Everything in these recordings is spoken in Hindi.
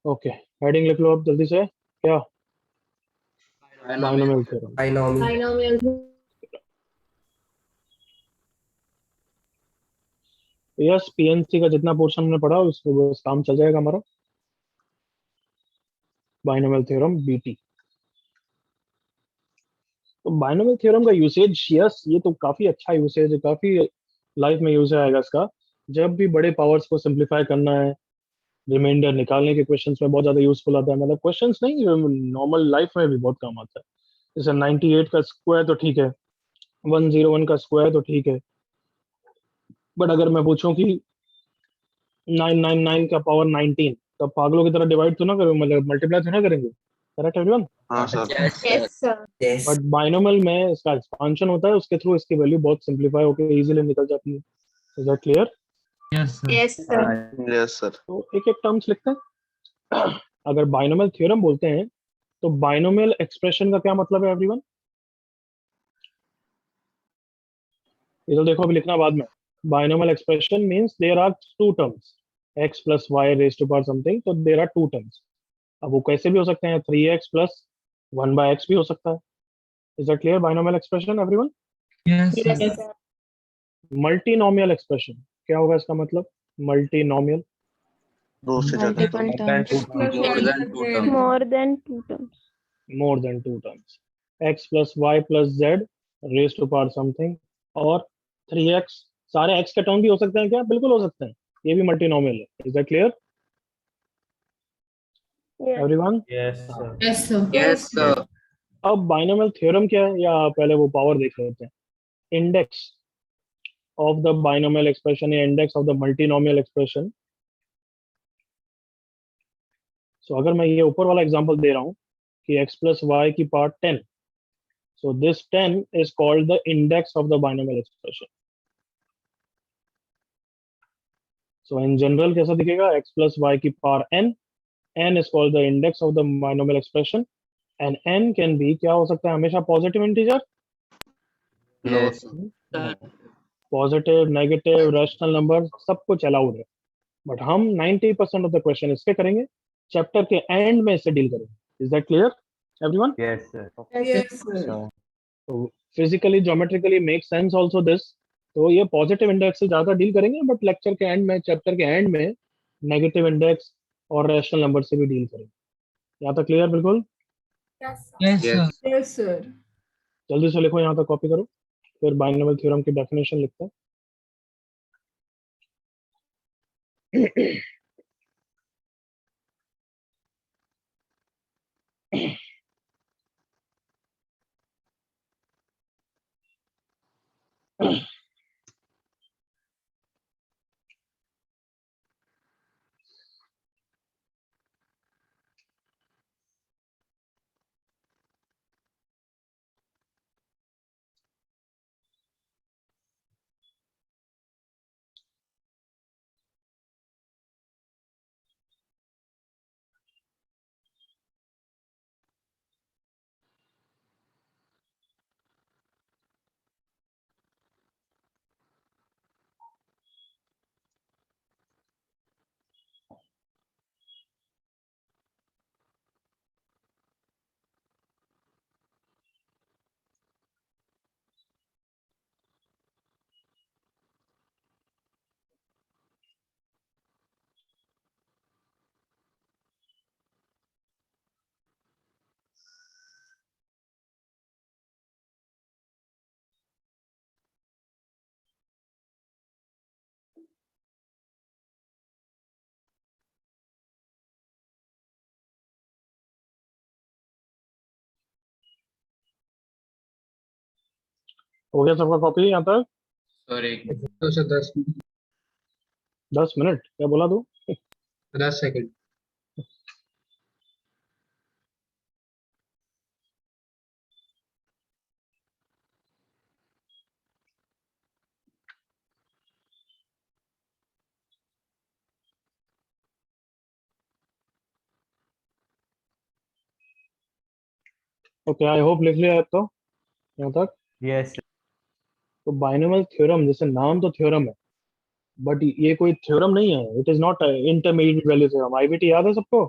ओके, हेडिंग लिख लो अब जल्दी से। क्या? Binomial binomial theorem. Binomial. Yes, PNC का जितना पोर्शन हमने पढ़ा उसमें बस काम चल जाएगा हमारा। Binomial theorem BT. तो बाइनोमियल थ्योरम का यूसेज, यस ये तो काफी अच्छा यूसेज है, काफी लाइफ में यूज आएगा इसका। जब भी बड़े पावर्स को सिंप्लीफाई करना है, रिमाइंडर निकालने के क्वेश्चंस में बहुत ज्यादा यूजफुल आता है। मतलब क्वेश्चंस नहीं, नॉर्मल लाइफ में भी बहुत काम आता है। जैसे 98 का स्क्वायर तो ठीक है, 101 का स्क्वायर तो ठीक है, बट अगर मैं पूछूं कि 999 का पावर 19, तब पागलों की तरह डिवाइड तो ना करें, मतलब मल्टीप्लाई तो ना करेंगे। Correct everyone? हाँ sir. Yes sir. Yes but binomial में इसका एक्सपांशन होता है, उसके थ्रू इसकी वैल्यू बहुत सिंप्लीफाई होकर इजीली निकल जाती है। Is that clear? Yes sir. Yes sir. तो एक एक टर्म्स लिखते हैं। अगर बाइनोमियल थ्योरम बोलते हैं तो बाइनोमियल एक्सप्रेशन का क्या मतलब है एवरीवन? ये तो देखो, अभी लिखना बाद में। Binomial expression means there are two terms, x plus Y raise to power something, तो देयर आर टू टर्म्स। अब वो कैसे भी हो सकते हैं, 3x प्लस 1/x भी हो सकता है। Is that clear? Binomial expression everyone? Yes sir. Multinomial expression क्या होगा इसका मतलब? मल्टीनोमियल दो से ज्यादा। Multiple terms. More than two terms. More than two terms, x plus y plus z raise to power something, और 3x। सारे x के टर्म भी हो सकते हैं क्या? बिल्कुल हो सकते हैं, ये भी मल्टीनोमियल है। Is that clear yes everyone? Yes sir. Yes sir. Yes sir. अब बाइनोमियल थ्योरम क्या है, या पहले वो पावर देख लेते हैं। Index of the binomial expression या index of the multinomial expression. So अगर मैं ये ऊपर वाला एग्जांपल दे रहा हूँ कि x प्लस वाई की power 10, so this 10 is called the index of the binomial expression. So in general कैसा दिखेगा? x plus y की power n, n is called the index of the binomial expression, and n can be क्या हो सकता है हमेशा? Positive integer, yes. Positive, negative, rational number, सब कुछ अलाउड है। बट हम 90% ऑफ द क्वेश्चन इसके करेंगे, चैप्टर के एंड में इससे डील करेंगे। Is that clear everyone? Yes sir. Yes sir. तो physically geometrically make sense also this. तो ये पॉजिटिव इंडेक्स से ज्यादा डील करेंगे, बट लेक्चर के एंड में, चैप्टर के एंड में नेगेटिव इंडेक्स और रैशनल नंबर से भी डील करेंगे। यहाँ तक क्लियर बिल्कुल? Yes sir. Yes sir. जल्दी से लिखो, यहाँ तक कॉपी करो, फिर बाइनोमियल थ्योरम की डेफिनेशन लिखते हैं। हो गया सबका कॉपी यहाँ तक? सर एक तो सर 10 मिनट। 10 मिनट क्या बोला तू? 10 सेकंड। ओके, आई होप लिख लिया है तो यहाँ तक। यस तो बाइनोमियल थ्योरम, जैसे नाम तो थ्योरम है, बट ये कोई थ्योरम नहीं है। It is not intermediate value theorem. IVT याद है सबको?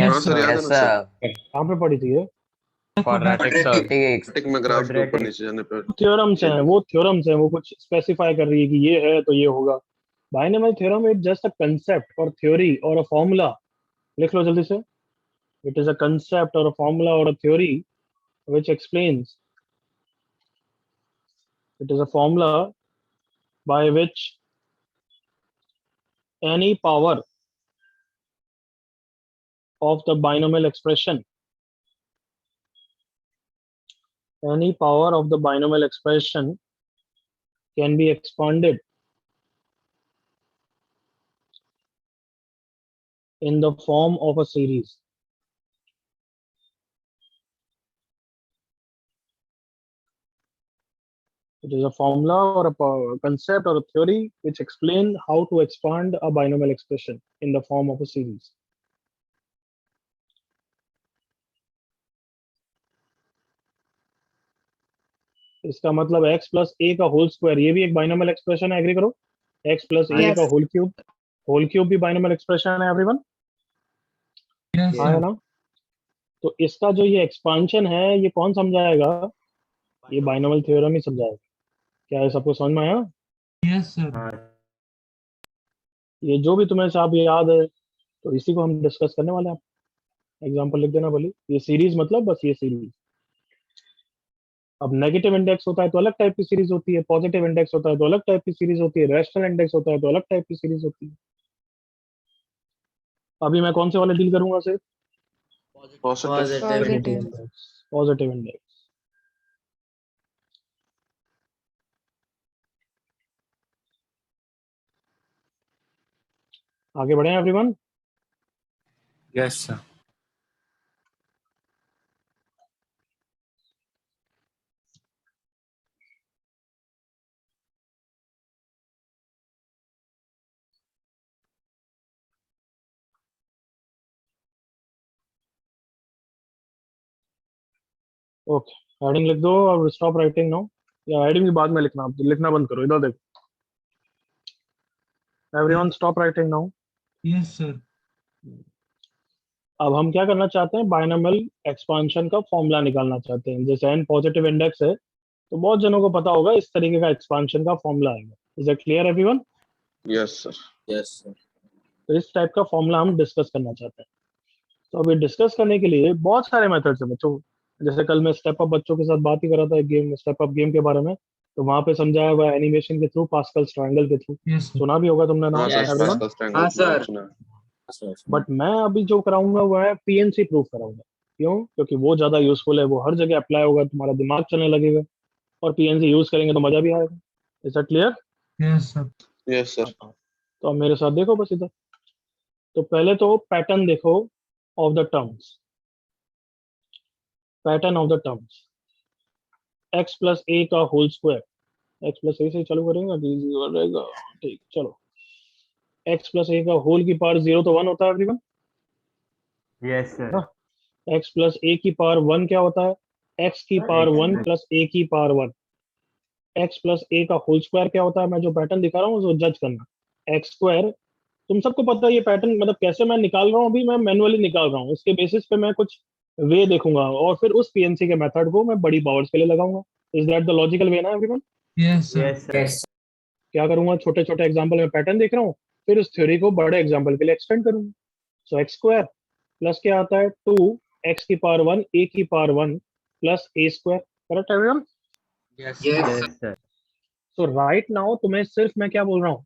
हाँ सर, याद है ना सर। कहाँ पे पढ़ी थी ये? क्वाड्रेटिक में ग्राफ के ऊपर नीचे जाने पर थ्योरम्स हैं, वो कुछ स्पेसिफाई कर रही है कि ये है तो ये होगा। Binomial theorem is just a concept और थ्योरी और अ फॉर्मूला। लिख लो जल्दी से। इट इज अ कंसेप्ट और अ फॉर्मूला और a theory which explains, it is a formula by which any power of the binomial expression, any power of the binomial expression can be expanded in the form of a series. It is a formula or a concept or a theory which explain how to expand a binomial expression in the form of a series. इसका मतलब x प्लस a का होल स्क्वायर, ये भी एक बाइनोमियल एक्सप्रेशन है, एग्री करो। x प्लस a का होल क्यूब भी बाइनोमियल एक्सप्रेशन है एवरीवन। हाँ है ना? तो इसका जो ये एक्सपांशन है ये कौन समझाएगा? ये बाइनोमियल थ्योरम ही समझाएगा। क्या ये सबको समझ में आया? Yes sir. ये जो भी तुम्हें साहब याद है तो इसी को हम डिस्कस करने वाले हैं। एग्जांपल लिख देना बोली। ये सीरीज मतलब बस ये सीरीज। अब नेगेटिव इंडेक्स होता है तो अलग टाइप की सीरीज होती है, पॉजिटिव इंडेक्स होता है तो अलग टाइप की सीरीज होती है, रैशनल इंडेक्स होता है तो अलग टाइप की सीरीज होती है। अभी मैं कौन से वाले डील करूंगा सिर्फ? पॉजिटिव। Positive index. आगे बढ़े everyone. Yes sir. Okay, heading लिख दो और स्टॉप राइटिंग नाउ। या हेडिंग भी बाद में लिखना, आप लिखना बंद करो। इधर देखो, everyone stop writing now. Yes sir. अब हम क्या करना चाहते हैं? बाइनोमियल एक्सपांशन का फॉर्मूला निकालना चाहते हैं। जैसे n पॉजिटिव इंडेक्स है तो बहुत जनों को पता होगा इस तरीके का एक्सपांशन का फॉर्मूला आएगा। Is it clear everyone? Yes sir. Yes sir. तो इस टाइप का फॉर्मूला हम डिस्कस करना चाहते हैं। तो अभी डिस्कस करने के लिए बहुत सारे मेथड्स हैं बच्चों। जैसे कल मैं स्टेप अप बच्चों के साथ बात ही कर रहा था, एक गेम स्टेप अप गेम के बारे में, तो वहां पे समझाया हुआ एनिमेशन के थ्रू, पास्कल्स ट्रायंगल के थ्रू। Yes sir. सुना भी होगा तुमने नाम हाँ एवरीवन। सर। बट मैं अभी जो कराऊंगा वो है पीएनसी प्रूफ कराऊंगा। क्यों? क्योंकि वो ज्यादा यूजफुल है, वो हर जगह अप्लाई होगा, तुम्हारा दिमाग चलने लगेगा और पीएनसी यूज करेंगे तो मजा भी आएगा। Is that clear? Yes sir. Yes sir. तो अब मेरे साथ देखो बस इधर। तो पहले तो पैटर्न देखो of the terms. Pattern of the terms x plus a का whole square. x plus a से चालू करेंगे तो easy हो रहेगा। ठीक, चलो। x प्लस ए का होल की पावर 0 तो 1 होता है everyone. Yes sir. x plus a की पावर 1 क्या होता है? x की पावर 1 प्लस ए की पावर 1। x प्लस ए का होल स्क्वायर क्या होता है? मैं जो पैटर्न दिखा रहा हूँ उसको जज करना। एक्स स्क्वायर, तुम सबको पता है ये पैटर्न, मतलब कैसे मैं निकाल रहा हूँ अभी मैं मैनुअली निकाल रहा हूँ। इसके बेसिस पे मैं कुछ वे देखूंगा और फिर उस पीएनसी के मेथड को मैं बड़ी पावर्स के लिए लगाऊंगा। Is that the logical way ना everyone? Yes sir. Yes sir. क्या करूंगा? छोटे छोटे एग्जाम्पल में पैटर्न देख रहा हूँ, फिर उस थ्योरी को बड़े एग्जाम्पल के लिए एक्सटेंड करूंगा। सो एक्स स्क्वायर प्लस क्या आता है? 2 एक्स की पावर 1 ए की power 1 plus a square. Correct everyone? Yes yes sir. So right now तुम्हें सिर्फ मैं क्या बोल रहा हूँ,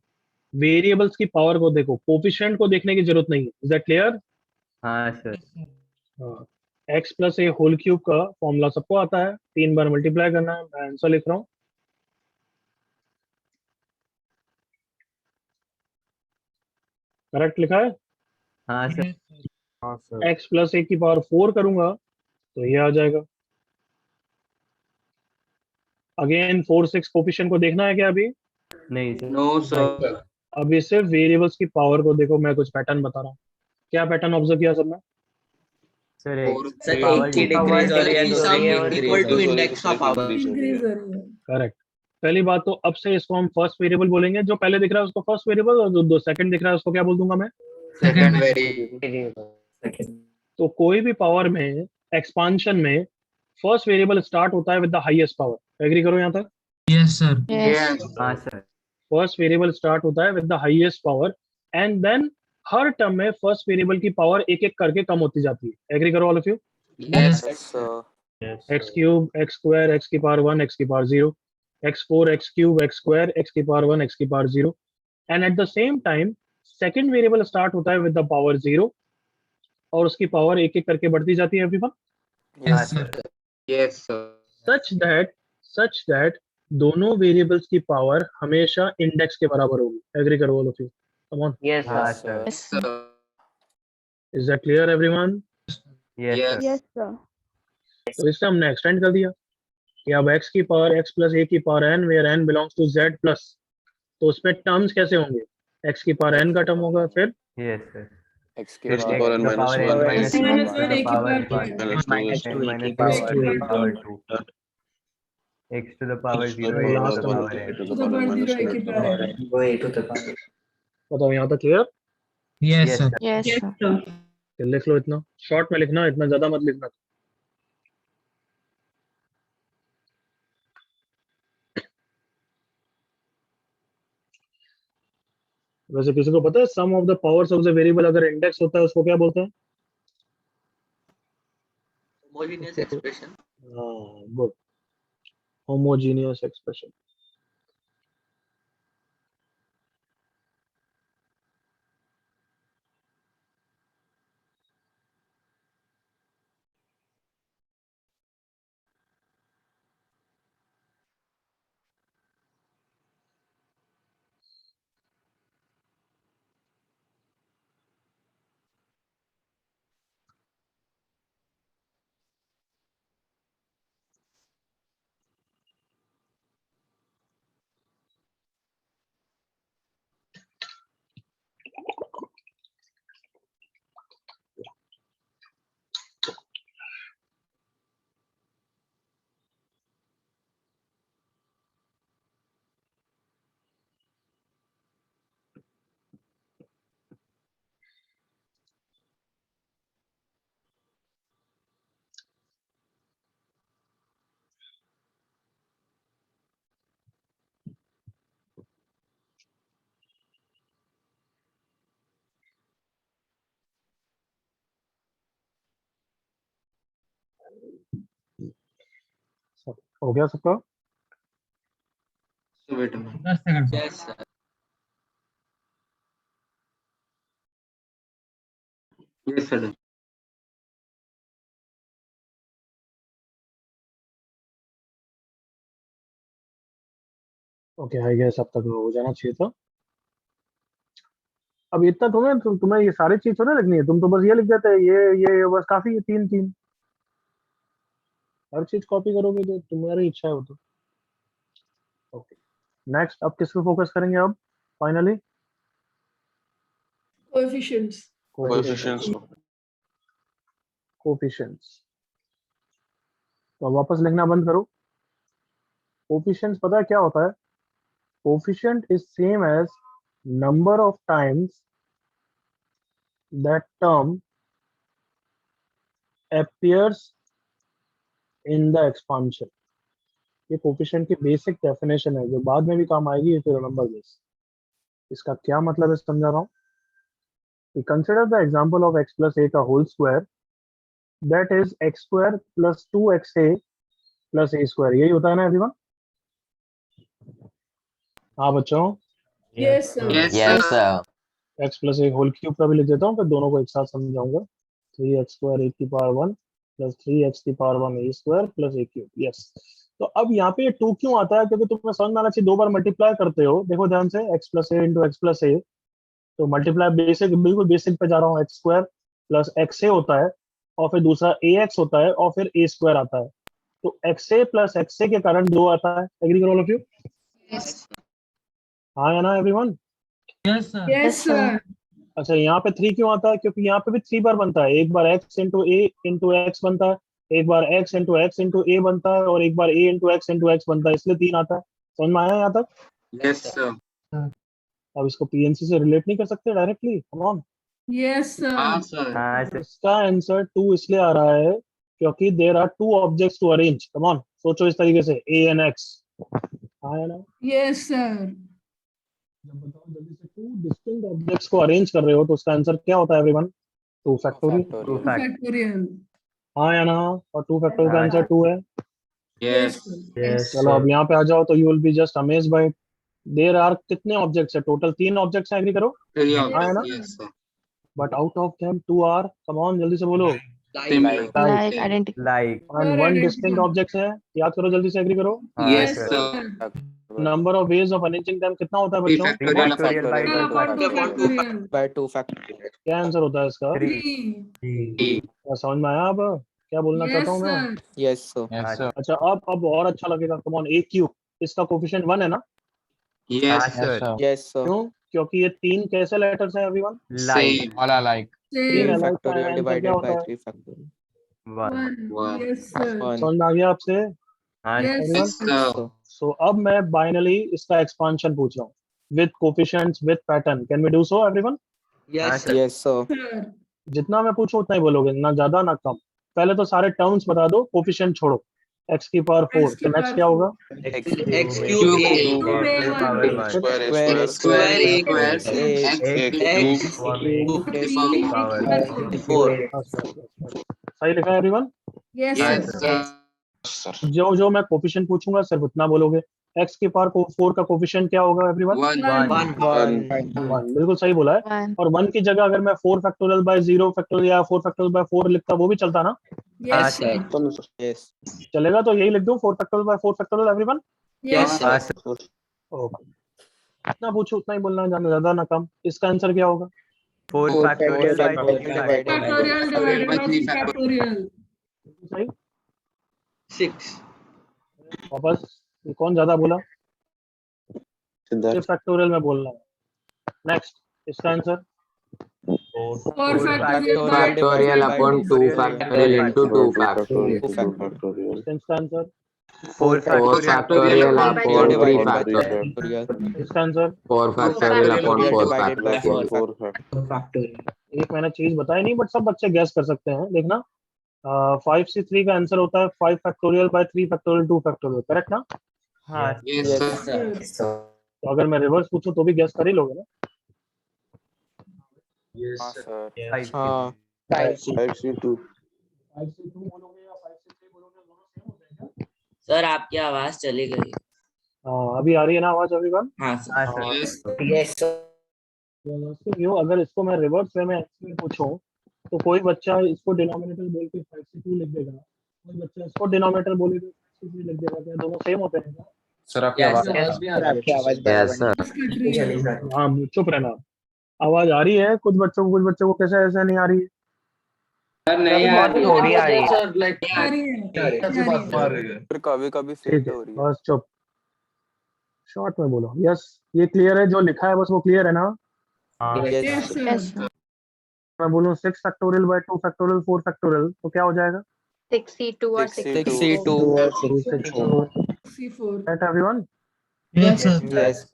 वेरिएबल्स की पावर को देखो, कोफिशिएंट को देखने की जरूरत नहीं है। Is that clear? हाँ sir. X plus a whole cube का फॉर्मूला सबको आता है, 3 बार मल्टीप्लाई करना है। मैं आंसर लिख रहा हूँ। करेक्ट लिखा है? हाँ सर। हाँ सर। एक्स प्लस ए की पावर 4 करूंगा तो ये आ जाएगा। अगेन 4 6 कोफिशिएंट को देखना है क्या अभी? नहीं सर। No sir. अभी सिर्फ वेरिएबल्स की पावर को देखो। मैं कुछ पैटर्न बता रहा हूँ। क्या पैटर्न ऑब्जर्व किया सबने? सर सर पावर एक की डिक्रीज हो रही है, दूसरे की इक्वल टू इंडेक्स का पावर। करेक्ट। पहली बात तो अब से इसको हम फर्स्ट वेरिएबल बोलेंगे। जो पहले दिख रहा है उसको फर्स्ट वेरिएबल, और जो दो सेकंड दिख रहा है उसको क्या बोल दूंगा मैं? Second variable. तो कोई भी पावर में एक्सपांशन में फर्स्ट वेरिएबल स्टार्ट होता है with the highest power. Agree करो यहाँ तक? Yes, sir. Yes. हाँ सर। फर्स्ट वेरिएबल स्टार्ट होता है with the highest power and then हर टर्म में फर्स्ट वेरिएबल की पावर एक एक करके कम होती जाती है। एग्री करो all of you? Yes. X cube x square x की पावर 1 एक्स की power 0 x4 x cube x square x की पावर 1 x की power 0 and at the same time second variable start होता है विद द पावर 0 और उसकी पावर एक एक करके बढ़ती जाती है everyone. Yes, sir. Yes, sir. Such that दोनों वेरिएबल्स की पावर हमेशा इंडेक्स के बराबर होगी। एग्री करो all of you? Come on, Yes, sir. Yes, sir. Sir. Is that clear everyone? Yes, sir. Yes, sir. तो इसे हमने एक्सटेंड कर दिया कि अब x की पावर x प्लस a की power n where n belongs to z plus, तो उसमें टर्म्स कैसे होंगे? x की पावर n का टर्म होगा, फिर Yes, sir. X की फिर power x n to power n -1 minus X 1 minus to the one, power A की n power minus two. 2 Minus n two, minus A 2 की to the power power two. 2. x to the power X 0 to the a last to the term. power n. to the power -2 बताओ यहाँ तक clear? Yes, Yes, sir. sir. Yes, sir. लिख लो, इतना शॉर्ट में लिखना, इतना ज्यादा मत लिखना। वैसे किसी को पता है sum of the powers of the variable अगर इंडेक्स होता है उसको क्या बोलते हैं? Homogeneous expression. हाँ, गुड, होमोजीनियस एक्सप्रेशन। हो गया सबका? So wait a minute. 10 seconds, sir. Yes, sir. Yes, sir. Okay, I guess अब तक हो जाना चाहिए था। अब इतना तुम्हें ये सारी चीज थोड़ी लिखनी है, तुम तो बस ये लिख देते हैं, ये बस काफी है, 3 3। हर चीज कॉपी करोगे तो तुम्हारी इच्छा है वो तो। ओके, नेक्स्ट अब किस पे फोकस करेंगे अब फाइनली? Coefficients. कोफिशिएंट्स। तो अब वापस लिखना बंद करो। कोफिशिएंट्स पता है क्या होता है? Coefficient is same as number of times that term appears in the expansion। ये कोफिशिएंट की बेसिक डेफिनेशन है जो बाद में भी काम आएगी, इफ यू रिमेंबर दिस। इसका क्या मतलब है समझा रहा हूँ। We consider the example of x plus a का whole square, that is x square plus 2xa plus a square। यही होता है ना एवरीवन? हाँ बच्चों, Yes, sir. Yes, sir. x plus a whole cube का भी लिख देता हूँ, फिर दोनों को एक साथ समझाऊंगा। 3x स्क्वायर ए की पावर 1 प्लस 3x की पावर 1 ए स्क्वायर प्लस ए क्यूब। यस, तो अब यहाँ पे 2 क्यों आता है? क्योंकि तुम्हें समझ में आना चाहिए, 2 बार मल्टीप्लाई करते हो। देखो ध्यान से, x प्लस ए इंटू एक्स प्लस ए, तो मल्टीप्लाई बेसिक, बिल्कुल बेसिक पे जा रहा हूँ। एक्स स्क्वायर प्लस एक्स ए होता है और फिर दूसरा ए एक्स होता है और फिर ए स्क्वायर आता है। तो एक्स ए प्लस एक्स ए के कारण 2 आता है। एग्री करो ऑल ऑफ यू? Yes. हाँ या ना everyone? Yes, sir. Yes, sir. अच्छा, यहाँ पे 3 क्यों आता है? क्योंकि यहाँ पे भी 3 बार बनता है। एक बार x इंटू ए इंटू एक्स बनता है, एक बार x इंटू ए बनता है और एक बार a इंटू एक्स बनता है, इसलिए 3 आता है। समझ में आया यहाँ तक? Yes, sir. अब इसको पीएनसी से रिलेट नहीं कर सकते directly? Come on, Yes, sir. हाँ सर हाँ सर। इसका आंसर 2 इसलिए आ रहा है क्योंकि there are 2 objects to arrange. Come on, सोचो इस तरीके से, ए एंड एक्स। हाँ है ना? Yes, sir. जब बताओ जल्दी से, 2 डिस्टिंक्ट ऑब्जेक्ट्स को अरेंज कर रहे हो तो उसका आंसर क्या होता है एवरीवन? 2 फैक्टोरियल। 2 फैक्ट। Factorial. हाँ या ना? और 2 फैक्टोरियल का हाँ। आंसर 2 है। Yes sir. यस चलो अब यहाँ पे आ जाओ तो you will be just amazed by there are कितने ऑब्जेक्ट्स है टोटल? 3 ऑब्जेक्ट्स हैं, एग्री करो। हाँ है ना? Yes sir but out of them 2 are, come on जल्दी से बोलो, similar Like identical. Like. And Sir, 1 identical. Distinct objects है। याद करो जल्दी से, एग्री करो। Yes Yes, sir sir. Number of ways of arranging them कितना होता है 3 बच्चों? factorial factorial by Factorial 2 upon 2 factorial. factorial. by 2 factorial. क्या आंसर होता है इसका? 3। 3. क्या समझ में आया? अब क्या बोलना Yes, चाहता हूँ मैं? sir. Yes, sir. हाँ अच्छा, अब और अच्छा लगेगा। कम ऑन, ए क्यूब, इसका कोफिशिएंट 1 है ना? Yes sir. Yes, sir. क्यों? क्योंकि ये 3 कैसे लेटर्स हैं everyone? Like. Same all are like 3 3 है, Same. लाइक का factorial आंसर क्या divided होता by है? 3 factorial. 1। 1. One. Yes, sir. 1. समझ में आ गया आपसे? हाँ Yes, yes sir. Sir so अब मैं बाइनली इसका एक्सपांशन पूछ रहा हूँ with coefficients with pattern. Can we do so everyone? Yes sir Yes, sir. Sir. जितना मैं पूछूं उतना ही बोलोगे, ना ज्यादा ना कम। पहले तो सारे टर्म्स बता दो, कोफिशिएंट छोड़ो। x की पावर 4, X की तो नेक्स्ट power क्या होगा? x cube a power 1। Square square a square square x x cube power 4 सही लिखा है everyone? Yes, yes sir. Sir जो मैं कोफिशिएंट पूछूंगा सिर्फ उतना बोलोगे। x की पावर 4 का कोफिशिएंट क्या होगा एवरीवन? 1 1. 1, बिल्कुल सही बोला है। 1. और 1 की जगह अगर मैं 4 फैक्टोरियल बाय 0 फैक्टोरियल या 4 फैक्टोरियल बाय 4 लिखता वो भी चलता ना? Yes, sir. Yes. चलेगा तो यही लिख दूं, 4 factorial by 4 factorial everyone? Yes, sir. Okay, जितना पूछो उतना ही बोलना है, ज्यादा ना कम। इसका आंसर क्या होगा? 4 factorial by 2 divided by Factorial divided by 3 factorial. सही। 6 वापस, ये कौन ज्यादा बोला? सिर्फ फैक्टोरियल में बोलना है। नेक्स्ट, इसका answer 4 factorial by Factorial upon 2 factorial into 2 factorial 2 factorial. इसका आंसर 4 factorial upon 3 factorial इसका answer 4 factorial upon 4 divided by factorial 4 factorial. एक मैंने चीज बताई नहीं, बट सब बच्चे गैस कर सकते हैं, देखना। 5C3 का आंसर होता है 5 factorial by 3 factorial 2 factorial, correct ना? हाँ यस Yes. सर तो अगर मैं रिवर्स पूछूं तो भी गैस कर ही लोगे ना? हाँ 5C2 5C2 बोलोगे या 5C3 बोलोगे, दोनों सेम होते हैं क्या? सर आपकी आवाज चली गई। अभी आ रही है ना आवाज एवरीवन? हाँ सर। यस क्यों? अगर इसको मैं रिवर्स वे में एक्चुअली पूछूं तो कोई बच्चा इसको डिनोमिनेटर बोल के 5C2 लिख देगा, कोई बच्चा इसको डिनोमिनेटर बोले तो 5C3 लिख देगा। क्या दोनों सेम होते हैं क्या? सर आपकी आवाज आपकी आवाज यस सर हाँ, चुप रहना। आवाज आ रही है कुछ बच्चों को, कुछ बच्चों को कैसे ऐसे नहीं आ रही है? नहीं आ रही थोड़ी आ रही है। आ रही है। फिर कभी कभी ठीक फेल है, हो रही है. बस चुप, शॉर्ट में बोलो। यस, ये क्लियर है? जो लिखा है बस वो क्लियर है ना? Yes. Yes, sir. Yes, sir. मैं बोलूँ 6 फैक्टोरियल बाय 2 फैक्टोरियल 4 फैक्टोरियल तो क्या हो जाएगा? 6C2 or 6C2. 64. Right everyone? Yes, sir. Yes.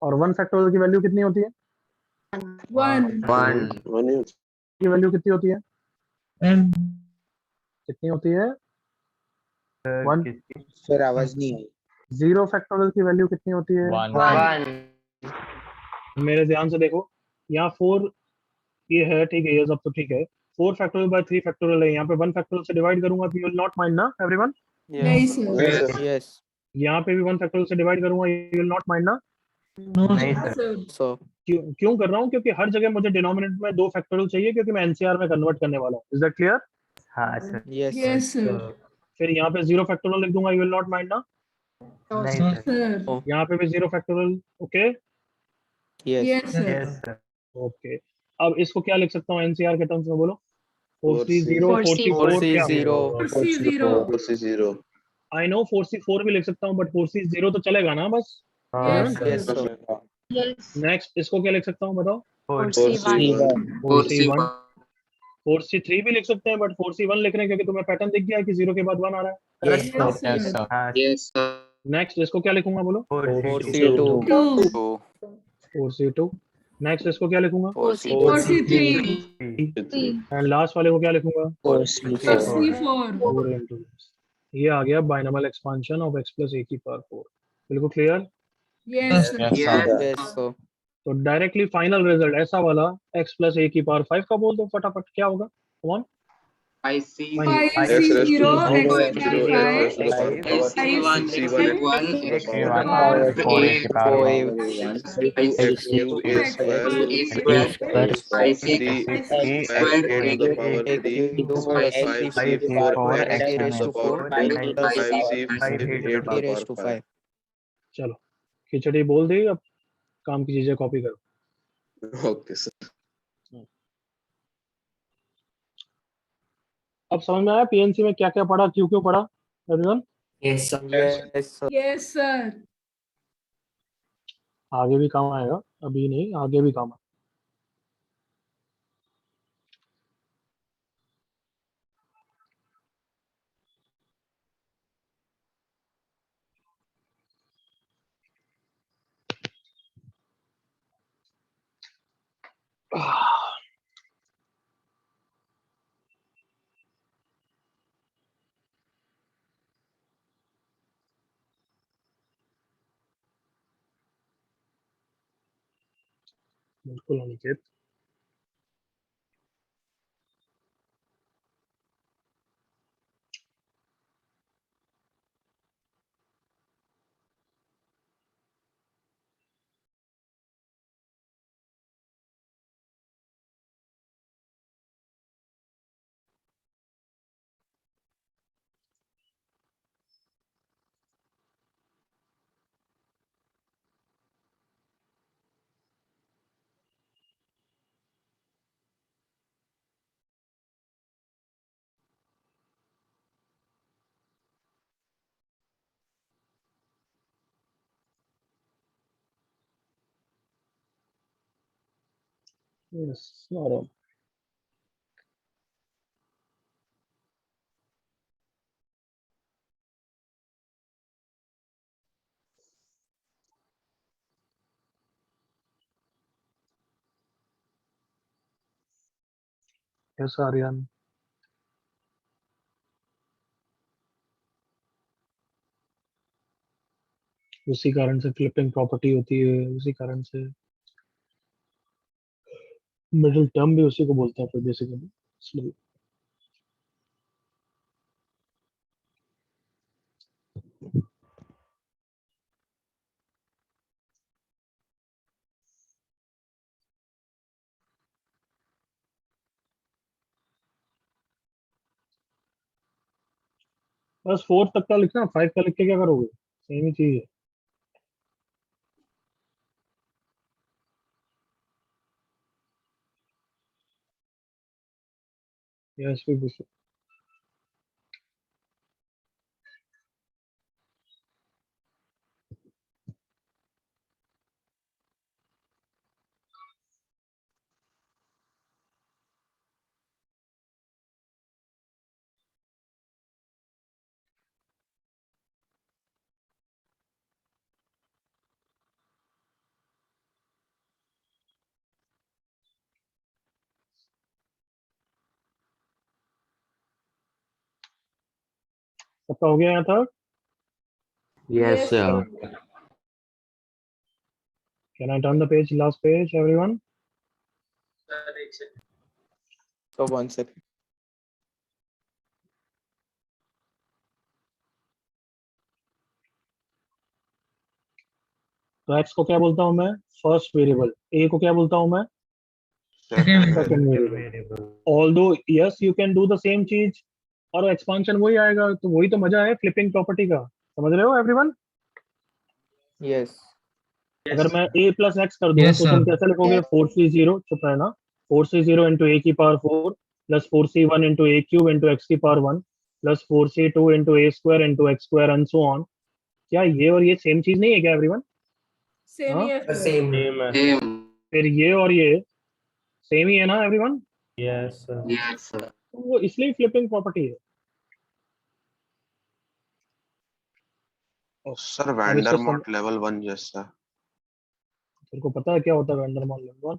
और 1 फैक्टोरियल की वैल्यू कितनी होती है? 1. 1 की वैल्यू कितनी होती है? And कितनी होती है? 1। सर आवाज नहीं आई। 0 फैक्टोरियल की वैल्यू कितनी होती है? 1 मेरे ध्यान से देखो, यहाँ 4 ये है, ठीक है, ये सब तो ठीक है। 4 फैक्टोरियल बाय 3 फैक्टोरियल है, यहाँ पे 1 फैक्टोरियल से डिवाइड करूंगा तो यू विल नॉट माइंड ना एवरीवन? नहीं सर। Yes. यहाँ पे भी 1 फैक्टोरियल से डिवाइड करूंगा, यू विल नॉट माइंड ना? no, नहीं sir. सर। सर So क्यों कर रहा हूँ? क्योंकि हर जगह मुझे डिनोमिनेटर में 2 फैक्टोरियल चाहिए, क्योंकि मैं एनसीआर में कन्वर्ट करने वाला हूँ। Is that clear? हाँ सर। yes. Yes sir. फिर यहाँ पे 0 फैक्टोरियल लिख दूंगा, यू विल नॉट माइंड ना? नहीं sir. सर। सर यहाँ पे भी 0 factorial, okay Yes. Yes sir. Yes sir. Okay. अब इसको क्या लिख सकता हूँ एनसीआर के टर्म्स में, बोलो? 4C0 4C4 4C4 4C0. C0. I know 4C4 भी लिख सकता हूँ, बट 4C0 तो चलेगा ना बस? Yes, Yes, sir. sir. Yes. Next, इसको क्या लिख सकता हूँ बताओ? 4C1. 4C1 4C3 भी लिख सकते हैं, बट 4C1 लिख रहे हैं क्योंकि तुम्हें पैटर्न दिख गया है कि 0 के बाद 1 आ रहा है। Yes, sir. Yes sir हाँ यस सर नेक्स्ट, इसको क्या लिखूंगा बोलो? 4C2। 4C2. 2. 4C2। नेक्स्ट इसको क्या लिखूंगा? 4C3 एंड लास्ट वाले को क्या लिखूंगा? 4C4 4 into this. ये आ गया binomial expansion of x plus a की पावर 4। बिल्कुल clear? yes sir. Yes, sir. तो डायरेक्टली फाइनल रिजल्ट ऐसा वाला x प्लस a की पावर 5 का बोल दो फटाफट, क्या होगा? Come on. 5C0 X x raised to to the the power power 5 C1 C1 C1 power four A की power A X cube a square square 5C square x to the power A 3 cube 5C4 x x raised to to the power 4 2 plus 5C five a to the to A the raised to power 5। 5. चलो खिचड़ी बोल दी, अब काम की चीजें कॉपी करो। Okay sir. अब समझ में आया पीएनसी में क्या क्या पढ़ा, क्यों क्यों पढ़ा everyone? Yes, sir. Yes, sir. yes sir. आगे भी काम आएगा, अभी नहीं, आगे भी काम आएगा। बिल्कुल अनिकेत। यस और यस आर्यन। उसी कारण से फ्लिपिंग प्रॉपर्टी होती है, उसी कारण से मिडिल टर्म भी उसी को बोलते हैं फिर बेसिकली, इसलिए। बस 4 तक का लिखना, 5 का लिख के क्या करोगे? सेम ही चीज है। यस भी पूछो। सबका हो गया यहाँ तक? Yes sir. Can I turn the page, last page everyone? So 1 second. तो एक्स को क्या बोलता हूँ मैं? First variable. ए को क्या बोलता हूँ मैं? Second variable. Although yes you can do the same चीज और एक्सपांशन वही आएगा, तो वही तो मजा है फ्लिपिंग प्रॉपर्टी का, समझ रहे हो एवरीवन? Yes. अगर मैं a प्लस एक्स कर दूं Yes, तो तुम sir. कैसे लिखोगे? 4c0, चुप रहना, 4c0 इंटू a की power 4 plus 4c1 into a cube into x की power 1 plus 4c2 into a square into x square and so on. क्या ये और ये सेम चीज नहीं है क्या एवरीवन? Same हाँ? yes sir. Same. फिर ये और ये सेम ही है ना एवरीवन? Yes, sir. वो इसलिए फ्लिपिंग प्रॉपर्टी है। सर अब इसको वैंडरमॉट लेवल 1 जैसा। तेरे को पता है क्या होता है वैन मॉल लेंगवान?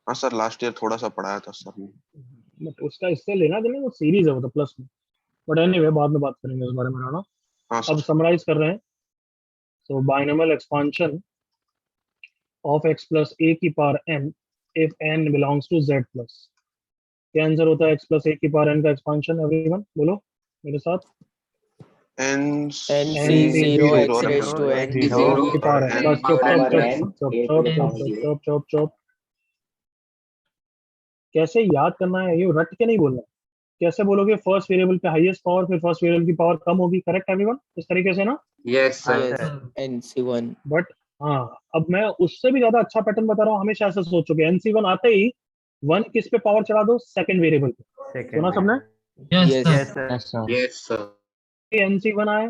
हाँ सर, लास्ट ईयर थोड़ा सा पढ़ाया था सर ने। बट उसका इससे लेना देना, वो सीरीज है, वो तो प्लस में। बट एनीवे बाद में बात करेंगे उस बारे में ना। हाँ अब सर। समराइज कर रहे हैं। So binomial expansion of x plus a की power n if n belongs to z plus. क्या आंसर होता है x प्लस a की पावर n का एक्सपांशन? एवरीवन बोलो मेरे साथ। n NC0 x raised to n की पावर है, बस चुप चुप चुप चुप चुप चुप चुप चुप चुप। कैसे याद करना है ये, रट के नहीं बोलना। कैसे बोलोगे? फर्स्ट वेरिएबल पे हाईएस्ट पावर, फिर फर्स्ट वेरिएबल की पावर कम होगी। Correct everyone? इस तरीके से ना। Yes, sir. yes NC1 but हाँ, अब मैं उससे भी ज्यादा अच्छा पैटर्न बता रहा हूँ। हमेशा ऐसा सोचोगे NC1 आते ही 1 किस पे पावर चढ़ा दो? सेकंड वेरिएबल पे। सुना सबने? Yes, yes sir. sir. Yes, sir. NC1 आए,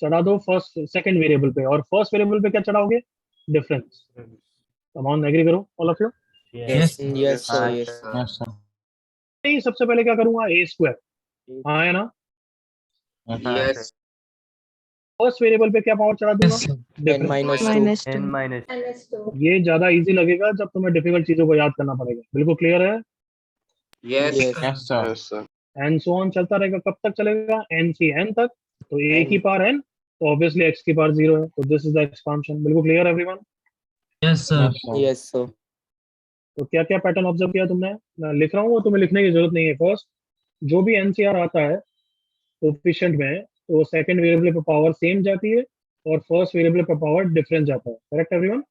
चढ़ा दो फर्स्ट सेकंड वेरिएबल पे, और फर्स्ट वेरिएबल पे क्या चढ़ाओगे? डिफरेंस। कम ऑन, एग्री करो all of you. Yes. yes sir हाँ, yes Yes, sir. सबसे पहले क्या करूंगा? a square. हाँ है ना? Yes. फर्स्ट वेरिएबल पे क्या पावर चढ़ा दूंगा? Yes, sir. n difference. minus 2 minus n 2. minus ये ज्यादा इजी लगेगा जब तुम्हें डिफिकल्ट चीजों को याद करना पड़ेगा। बिल्कुल क्लियर है? Yes. yes Yes, sir. yes sir। And so on चलता रहेगा। कब तक चलेगा? n से n तक। तो a N. की पावर n, तो ऑब्वियसली x की पावर 0 है, तो दिस इज द एक्सपांशन। बिल्कुल clear everyone? Yes, sir. yes sir तो क्या क्या पैटर्न ऑब्जर्व किया तुमने? मैं लिख रहा हूँ, वो तुम्हें लिखने की जरूरत नहीं है। फर्स्ट, जो भी एनसीआर आता है कोफिशिएंट में, तो सेकंड वेरिएबल पे पावर सेम जाती है और फर्स्ट वेरिएबल पे पावर डिफरेंस जाता है। Correct everyone?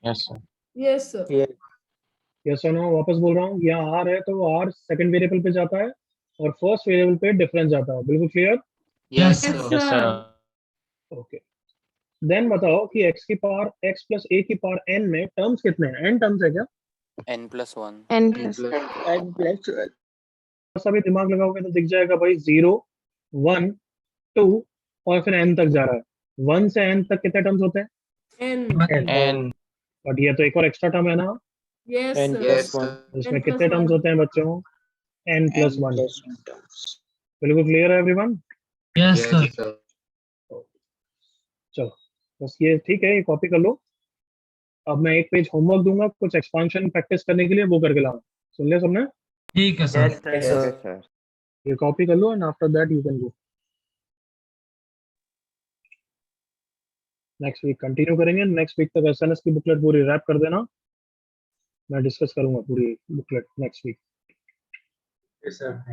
Yes, sir. Yes, sir. yes yes और नो? वापस बोल रहा हूँ, यहाँ आर है तो आर सेकंड वेरिएबल पे जाता है और फर्स्ट वेरिएबल पे डिफरेंस जाता है। बिल्कुल clear? Yes, Yes, sir. Yes, sir. Okay. Then बताओ कि x की पावर x प्लस a की पावर n में टर्म्स कितने हैं? n टर्म्स है क्या? N plus n plus ऐसा भी दिमाग लगाओगे तो दिख जाएगा भाई। 0 1 2 और फिर n तक जा रहा है। 1 से n तक कितने टर्म्स होते हैं? N. N. बट ये तो एक और एक्स्ट्रा टर्म है ना। Yes, n sir. Yes, plus 1 sir. इसमें N कितने plus टर्म्स 1. होते हैं बच्चों? n plus 1। terms. बिल्कुल क्लियर है everyone? Yes, sir. Yes, sir. चलो बस ये ठीक है, ये कॉपी कर लो। अब मैं एक पेज होमवर्क दूंगा कुछ एक्सपांशन प्रैक्टिस करने के लिए, वो करके लाऊं। सुन लिया सबने? ठीक है sir. Yes, sir. Yes, sir. ये कॉपी कर लो and after that you can go. Next week continue करेंगे। नेक्स्ट वीक तक एसएनएस की बुकलेट पूरी रैप कर देना। मैं डिस्कस करूंगा पूरी बुकलेट नेक्स्ट वीक।